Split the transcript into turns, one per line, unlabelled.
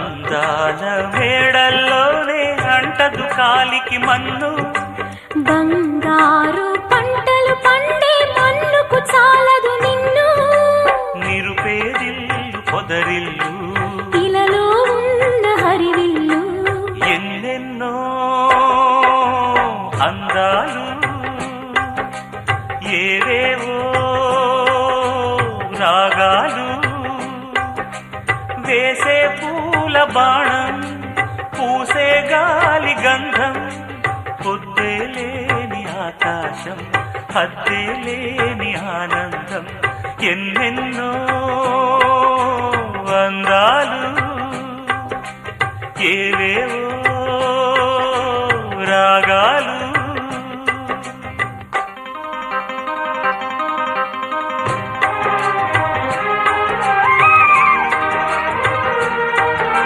అందాల మేడల్లోనే అంటదు కాలికి మన్ను,
బంగారు పంటలు పండే మన్నుకు చాలదు నిన్ను.
నిరుపేదిల్లు పొదరిల్లు
ఇలలో ఉన్న హరివిల్లు,
ఎన్నెన్నో అందాలు ఏవేవో రాగాలు, వేసే పూల బాణం పూసే గాలి గంధం, పొద్దే లేని ఆకాశం హద్దే లేని ఆనందం, ఎన్నెన్నో అందాలు ఏవేవో